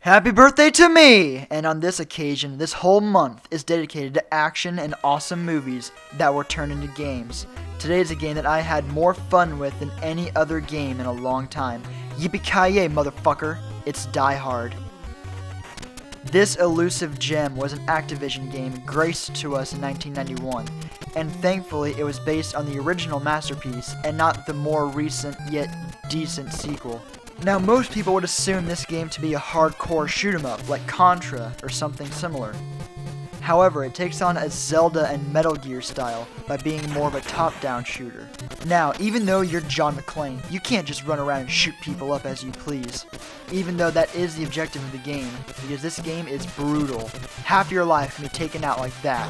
Happy birthday to me! And on this occasion, this whole month is dedicated to action and awesome movies that were turned into games. Today is a game that I had more fun with than any other game in a long time. Yippee-ki-yay, motherfucker! It's Die Hard. This elusive gem was an Activision game graced to us in 1991, and thankfully it was based on the original masterpiece and not the more recent yet decent sequel. Now, most people would assume this game to be a hardcore shoot-'em-up like Contra or something similar. However, it takes on a Zelda and Metal Gear style by being more of a top-down shooter. Now, even though you're John McClane, you can't just run around and shoot people up as you please. Even though that is the objective of the game, because this game is brutal. Half your life can be taken out like that.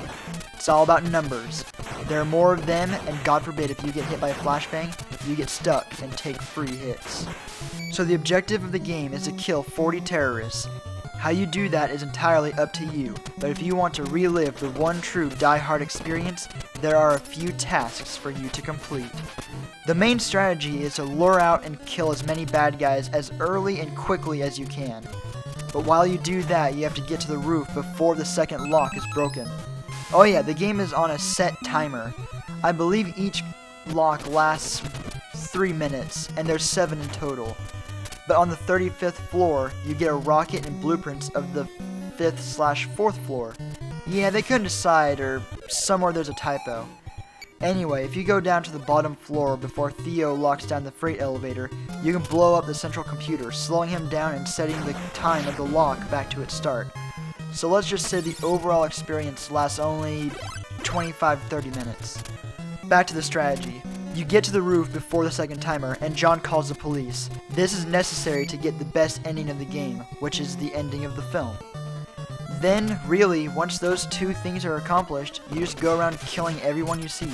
It's all about numbers. There are more of them, and God forbid if you get hit by a flashbang, you get stuck and take free hits. So the objective of the game is to kill 40 terrorists. How you do that is entirely up to you, but if you want to relive the one true Die Hard experience, there are a few tasks for you to complete. The main strategy is to lure out and kill as many bad guys as early and quickly as you can. But while you do that, you have to get to the roof before the second lock is broken. Oh yeah, the game is on a set timer. I believe each lock lasts 3 minutes, and there's 7 in total. But on the 35th floor, you get a rocket and blueprints of the 5th/4th floor. Yeah, they couldn't decide, or somewhere there's a typo. Anyway, if you go down to the bottom floor before Theo locks down the freight elevator, you can blow up the central computer, slowing him down and setting the time of the lock back to its start. So let's just say the overall experience lasts only 25-30 minutes. Back to the strategy. You get to the roof before the second timer, and John calls the police. This is necessary to get the best ending of the game, which is the ending of the film. Then, really, once those two things are accomplished, you just go around killing everyone you see.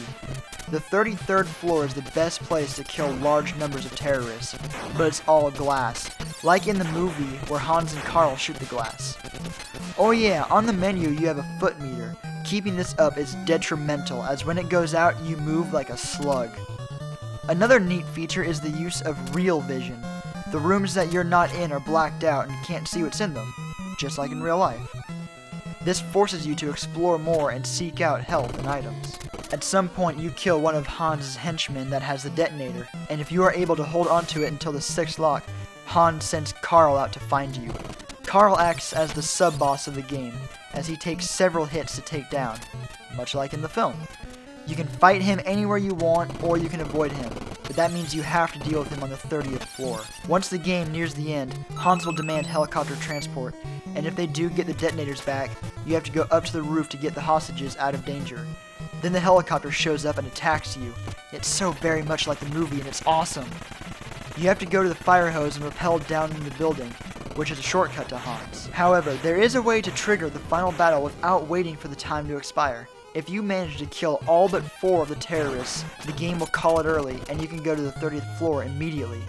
The 33rd floor is the best place to kill large numbers of terrorists, but it's all glass, like in the movie where Hans and Carl shoot the glass. Oh yeah, on the menu you have a foot meter. Keeping this up is detrimental, as when it goes out, you move like a slug. Another neat feature is the use of real vision. The rooms that you're not in are blacked out and you can't see what's in them, just like in real life. This forces you to explore more and seek out health and items. At some point, you kill one of Hans' henchmen that has the detonator, and if you are able to hold onto it until the 6th lock, Hans sends Carl out to find you. Carl acts as the sub-boss of the game, as he takes several hits to take down, much like in the film. You can fight him anywhere you want, or you can avoid him, but that means you have to deal with him on the 30th floor. Once the game nears the end, Hans will demand helicopter transport, and if they do get the detonators back, you have to go up to the roof to get the hostages out of danger. Then the helicopter shows up and attacks you. It's so very much like the movie, and it's awesome. You have to go to the fire hose and rappel down in the building, which is a shortcut to Hans. However, there is a way to trigger the final battle without waiting for the time to expire. If you manage to kill all but 4 of the terrorists, the game will call it early and you can go to the 30th floor immediately.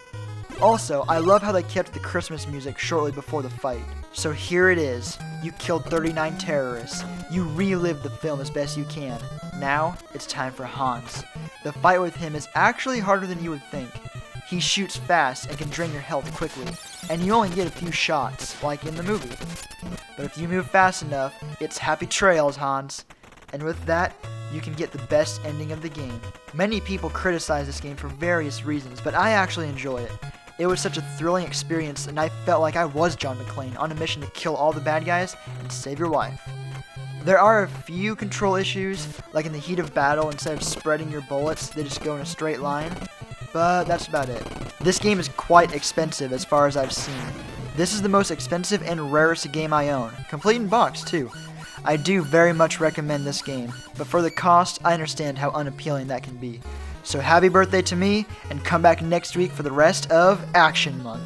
Also, I love how they kept the Christmas music shortly before the fight. So here it is. You killed 39 terrorists. You relived the film as best you can. Now, it's time for Hans. The fight with him is actually harder than you would think. He shoots fast and can drain your health quickly, and you only get a few shots, like in the movie. But if you move fast enough, it's happy trails, Hans. And with that, you can get the best ending of the game. Many people criticize this game for various reasons, but I actually enjoy it. It was such a thrilling experience, and I felt like I was John McClane on a mission to kill all the bad guys and save your life. There are a few control issues, like in the heat of battle, instead of spreading your bullets, they just go in a straight line. But that's about it. This game is quite expensive as far as I've seen. This is the most expensive and rarest game I own, complete in box too. I do very much recommend this game, but for the cost, I understand how unappealing that can be. So happy birthday to me, and come back next week for the rest of Action Month.